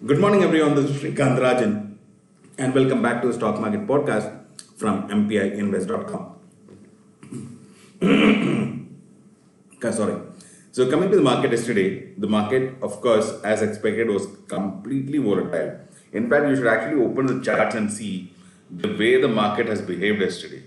Good morning, everyone. This is Srikanth Rajan, and welcome back to the Stock Market Podcast from MPIinvest.com. Sorry. So, coming to the market yesterday, the market, of course, as expected, was completely volatile. In fact, you should actually open the charts and see the way the market has behaved yesterday.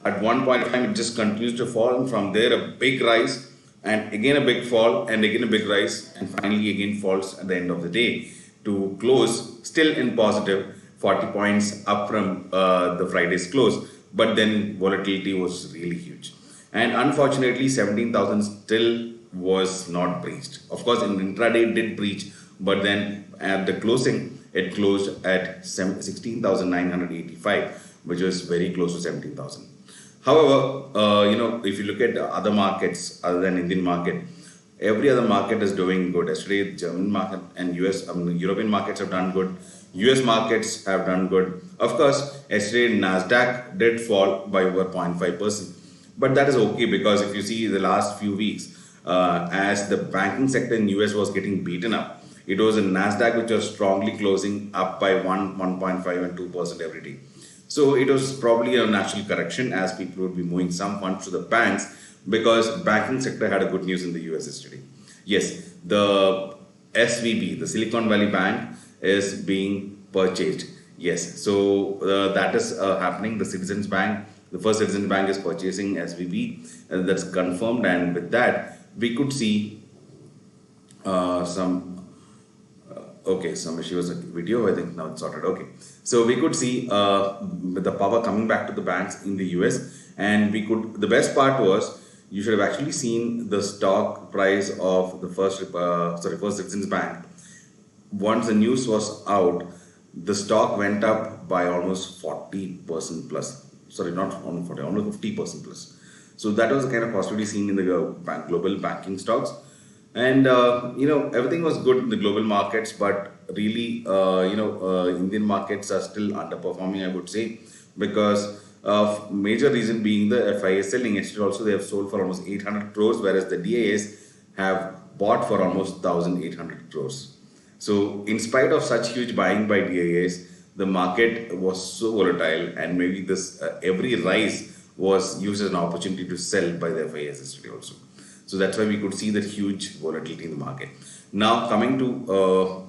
At one point in time, it just continues to fall, and from there, a big rise, and again a big fall, and again a big rise, and finally again falls at the end of the day to close still in positive 40 points up from the Friday's close. But then volatility was really huge. And unfortunately, 17,000 still was not breached. Of course, in intraday it did breach, but then at the closing, it closed at 16,985, which was very close to 17,000. However, if you look at other markets other than Indian market, every other market is doing good. Yesterday, the German market and European markets have done good. US markets have done good. Of course, yesterday Nasdaq did fall by over 0.5%, but that is okay because if you see the last few weeks, as the banking sector in US was getting beaten up, it was in Nasdaq which was strongly closing up by 1.5 and 2% every day. So it was probably a natural correction as people would be moving some funds to the banks because banking sector had a good news in the US yesterday. Yes, the SVB, the Silicon Valley Bank, is being purchased. Yes, so that is happening. The Citizens Bank, the First Citizens Bank is purchasing SVB. That's confirmed, and with that, we could see some. Okay, some issue was a video. I think now it's sorted. Okay, so we could see the power coming back to the banks in the US, and we could. The best part was you should have actually seen the stock price of the First Citizens Bank. Once the news was out, the stock went up by almost 40% plus. Sorry, not almost 40, almost 50% plus. So that was the kind of possibility seen in the global banking stocks. And everything was good in the global markets, but really Indian markets are still underperforming, I would say, because of major reason being the FIA selling. Yesterday also they have sold for almost 800 crores, whereas the DIAs have bought for almost 1,800 crores. So in spite of such huge buying by DIAs, the market was so volatile, and maybe this every rise was used as an opportunity to sell by the FIAs yesterday also. So that's why we could see that huge volatility in the market. Now coming to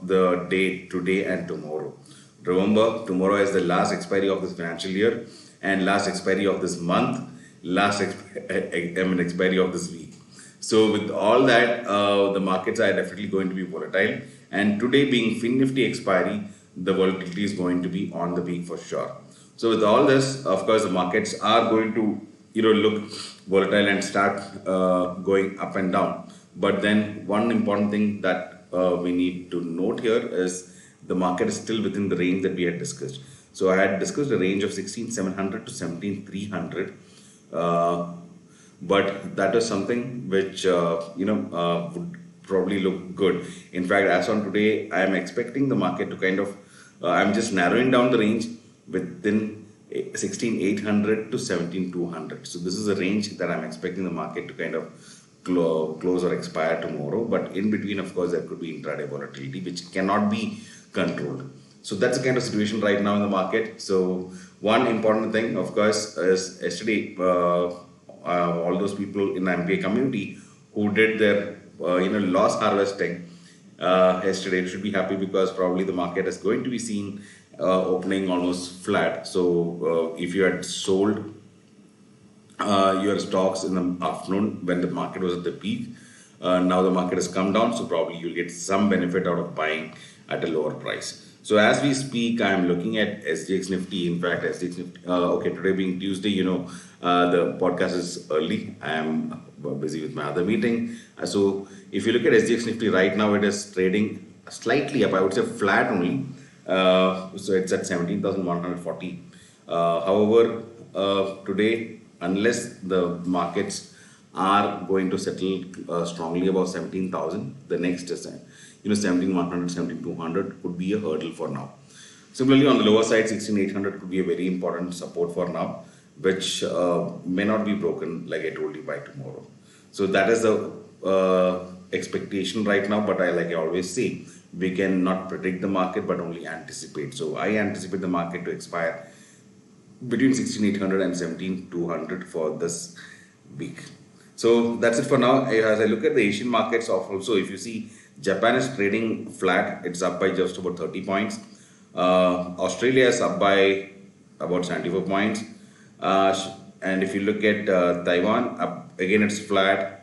the day today and tomorrow. Remember, tomorrow is the last expiry of this financial year and last expiry of this month, expiry of this week. So with all that, the markets are definitely going to be volatile. And today being Fin Nifty expiry, the volatility is going to be on the peak for sure. So with all this, of course, the markets are going to look volatile and start going up and down. But then one important thing that we need to note here is the market is still within the range that we had discussed. So I had discussed a range of 16,700 to 17,300. But that is something which would probably look good. In fact, as on today, I am expecting the market to kind of I'm just narrowing down the range within 16,800 to 17,200. So this is a range that I'm expecting the market to kind of close or expire tomorrow. But in between, of course, there could be intraday volatility, which cannot be controlled. So that's the kind of situation right now in the market. So one important thing, of course, is yesterday, all those people in the MPA community who did their loss harvesting yesterday should be happy because probably the market is going to be seen opening almost flat. So if you had sold your stocks in the afternoon when the market was at the peak, now the market has come down, so probably you'll get some benefit out of buying at a lower price. So as we speak, I'm looking at SGX Nifty. In fact, SGX Nifty, today being Tuesday, the podcast is early. I am busy with my other meeting. So if you look at SGX Nifty right now, it is trading slightly up. I would say flat only. So it's at 17,140. However, today, unless the markets are going to settle strongly above 17,000, the next is 17,100, 17,200 could be a hurdle for now. Similarly, on the lower side, 16,800 could be a very important support for now, which may not be broken, like I told you, by tomorrow. So that is the expectation right now. But like I always say, we cannot predict the market but only anticipate. So I anticipate the market to expire between 16,800 and 17,200 for this week. So that's it for now. As I look at the Asian markets, also if you see, Japan is trading flat. It's up by just about 30 points. Australia is up by about 74 points. And if you look at Taiwan, up again it's flat.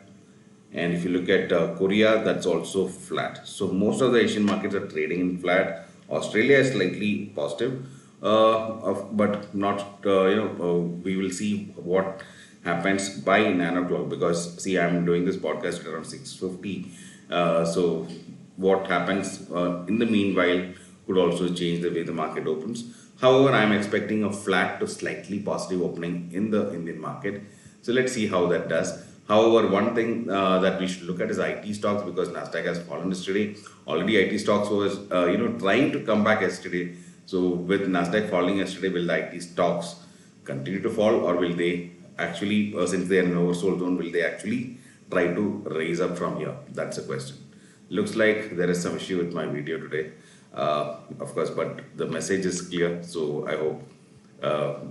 And if you look at Korea, that's also flat. So most of the Asian markets are trading in flat. Australia is slightly positive, but not. We will see what happens by 9 o'clock, because see, I'm doing this podcast at around 6:50. So what happens in the meanwhile could also change the way the market opens. However, I'm expecting a flat to slightly positive opening in the Indian market. So let's see how that does. However, one thing that we should look at is IT stocks, because Nasdaq has fallen yesterday. Already IT stocks was trying to come back yesterday. So with Nasdaq falling yesterday, will the IT stocks continue to fall, or will they actually, since they are in oversold zone, will they actually try to raise up from here? That's the question. Looks like there is some issue with my video today, of course, but the message is clear. So I hope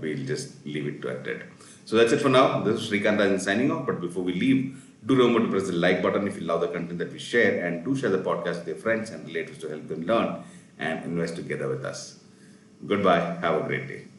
we'll just leave it at that. So that's it for now. This is Srikant signing off. But before we leave, do remember to press the like button if you love the content that we share, and do share the podcast with your friends and relatives to help them learn and invest together with us. Goodbye. Have a great day.